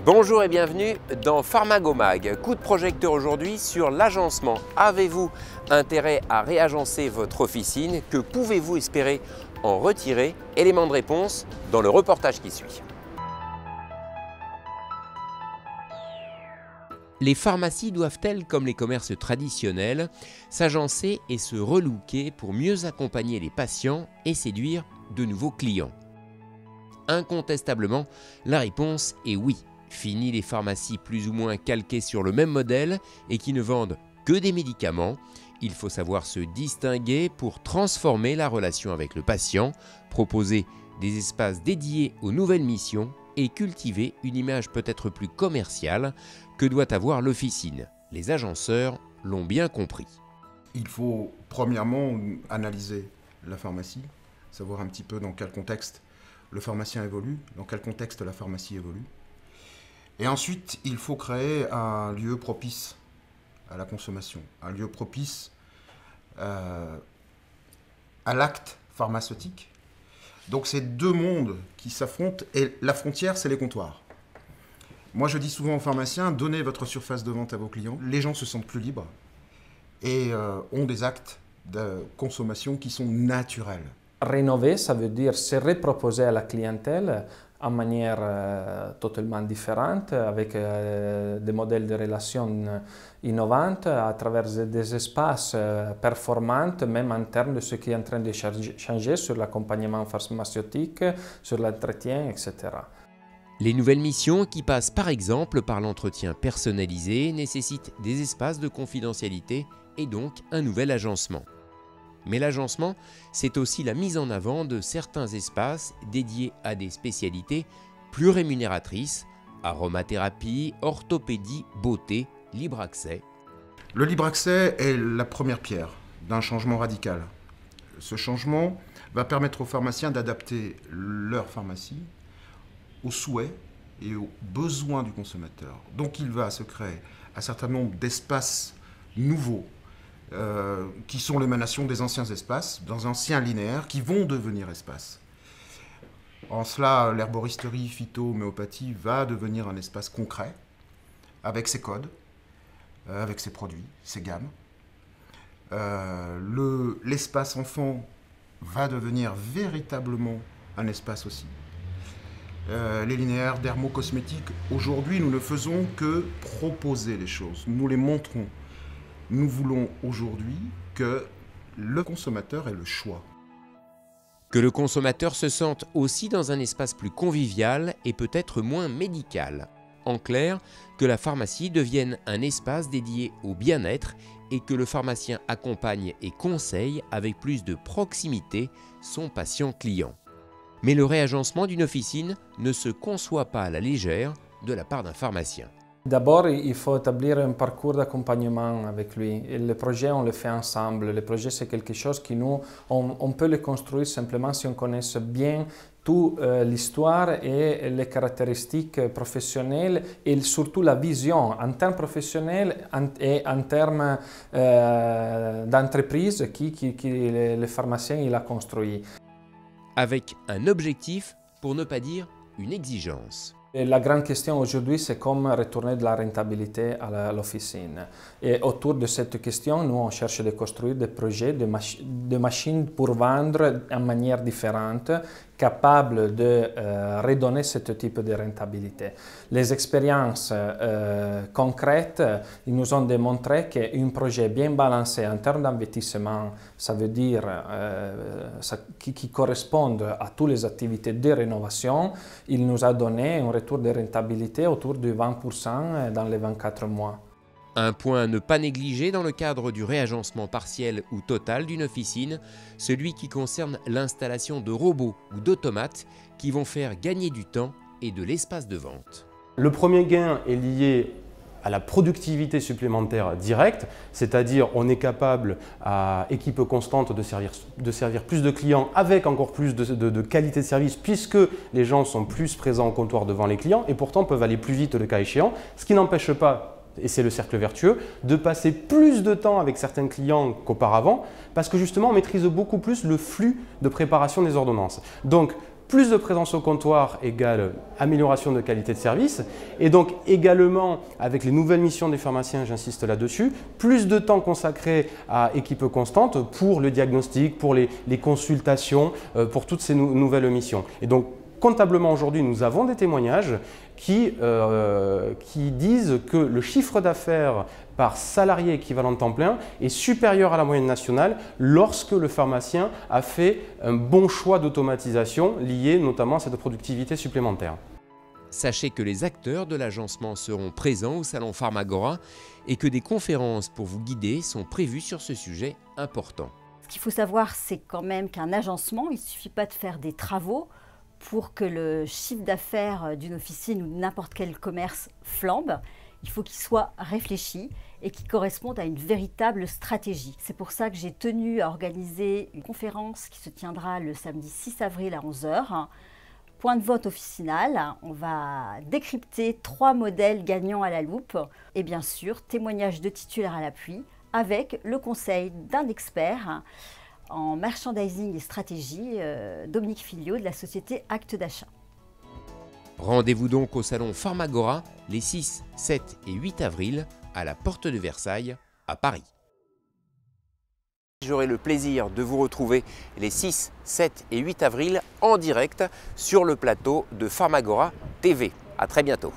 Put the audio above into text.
Bonjour et bienvenue dans Pharmagomag. Coup de projecteur aujourd'hui sur l'agencement. Avez-vous intérêt à réagencer votre officine? Que pouvez-vous espérer en retirer? Élément de réponse dans le reportage qui suit. Les pharmacies doivent-elles, comme les commerces traditionnels, s'agencer et se relooker pour mieux accompagner les patients et séduire de nouveaux clients? Incontestablement, la réponse est oui. Fini les pharmacies plus ou moins calquées sur le même modèle et qui ne vendent que des médicaments. Il faut savoir se distinguer pour transformer la relation avec le patient, proposer des espaces dédiés aux nouvelles missions et cultiver une image peut-être plus commerciale que doit avoir l'officine. Les agenceurs l'ont bien compris. Il faut premièrement analyser la pharmacie, savoir un petit peu dans quel contexte le pharmacien évolue, dans quel contexte la pharmacie évolue. Et ensuite, il faut créer un lieu propice à la consommation, un lieu propice à l'acte pharmaceutique. Donc c'est deux mondes qui s'affrontent et la frontière, c'est les comptoirs. Moi, je dis souvent aux pharmaciens, donnez votre surface de vente à vos clients. Les gens se sentent plus libres et ont des actes de consommation qui sont naturels. Rénover, ça veut dire se reproposer à la clientèle en manière totalement différente, avec des modèles de relations innovantes, à travers des espaces performants, même en termes de ce qui est en train de changer sur l'accompagnement pharmaceutique, sur l'entretien, etc. Les nouvelles missions qui passent par exemple par l'entretien personnalisé nécessitent des espaces de confidentialité et donc un nouvel agencement. Mais l'agencement, c'est aussi la mise en avant de certains espaces dédiés à des spécialités plus rémunératrices, aromathérapie, orthopédie, beauté, libre accès. Le libre accès est la première pierre d'un changement radical. Ce changement va permettre aux pharmaciens d'adapter leur pharmacie aux souhaits et aux besoins du consommateur. Donc il va se créer un certain nombre d'espaces nouveaux qui sont l'émanation des anciens espaces, des anciens linéaires qui vont devenir espaces. En cela, l'herboristerie, phyto-homéopathie va devenir un espace concret avec ses codes, avec ses produits, ses gammes. L'espace enfant va devenir véritablement un espace aussi. Les linéaires dermocosmétiques, aujourd'hui, nous ne faisons que proposer les choses, nous les montrons. Nous voulons aujourd'hui que le consommateur ait le choix. Que le consommateur se sente aussi dans un espace plus convivial et peut-être moins médical. En clair, que la pharmacie devienne un espace dédié au bien-être et que le pharmacien accompagne et conseille avec plus de proximité son patient-client. Mais le réagencement d'une officine ne se conçoit pas à la légère de la part d'un pharmacien. D'abord, il faut établir un parcours d'accompagnement avec lui. Et le projet, on le fait ensemble. Le projet, c'est quelque chose que nous, on peut le construire simplement si on connaît bien toute l'histoire et les caractéristiques professionnelles et surtout la vision en termes professionnels et en termes d'entreprise que le pharmacien il a construit. Avec un objectif, pour ne pas dire une exigence. Et la grande question aujourd'hui, c'est comment retourner de la rentabilité à l'officine. Et autour de cette question, nous, on cherche de construire des projets, de machines pour vendre en manière différente, capables de redonner ce type de rentabilité. Les expériences concrètes, ils nous ont démontré qu'un projet bien balancé en termes d'investissement, ça veut dire qui correspondent à toutes les activités de rénovation, il nous a donné un retour de rentabilité autour de 20% dans les 24 mois. Un point à ne pas négliger dans le cadre du réagencement partiel ou total d'une officine, celui qui concerne l'installation de robots ou d'automates qui vont faire gagner du temps et de l'espace de vente. Le premier gain est lié à la productivité supplémentaire directe, c'est-à-dire on est capable à équipe constante de servir plus de clients avec encore plus de qualité de service puisque les gens sont plus présents au comptoir devant les clients et pourtant peuvent aller plus vite le cas échéant, ce qui n'empêche pas, et c'est le cercle vertueux, de passer plus de temps avec certains clients qu'auparavant parce que justement on maîtrise beaucoup plus le flux de préparation des ordonnances. Donc plus de présence au comptoir égale amélioration de qualité de service. Et donc également, avec les nouvelles missions des pharmaciens, j'insiste là-dessus, plus de temps consacré à équipe constante pour le diagnostic, pour les consultations, pour toutes ces nouvelles missions. Et donc, comptablement aujourd'hui, nous avons des témoignages qui disent que le chiffre d'affaires par salarié équivalent temps plein est supérieur à la moyenne nationale lorsque le pharmacien a fait un bon choix d'automatisation lié notamment à cette productivité supplémentaire. Sachez que les acteurs de l'agencement seront présents au salon Pharmagora et que des conférences pour vous guider sont prévues sur ce sujet important. Ce qu'il faut savoir, c'est quand même qu'un agencement, il ne suffit pas de faire des travaux pour que le chiffre d'affaires d'une officine ou n'importe quel commerce flambe. Il faut qu'il soit réfléchi et qu'il corresponde à une véritable stratégie. C'est pour ça que j'ai tenu à organiser une conférence qui se tiendra le samedi 6 avril à 11 h. Point de vote officinal, on va décrypter 3 modèles gagnants à la loupe et bien sûr témoignages de titulaires à l'appui avec le conseil d'un expert en merchandising et stratégie, Dominique Filliot de la société Actes d'achat. Rendez-vous donc au salon Pharmagora les 6, 7 et 8 avril à la Porte de Versailles à Paris. J'aurai le plaisir de vous retrouver les 6, 7 et 8 avril en direct sur le plateau de Pharmagora TV. À très bientôt.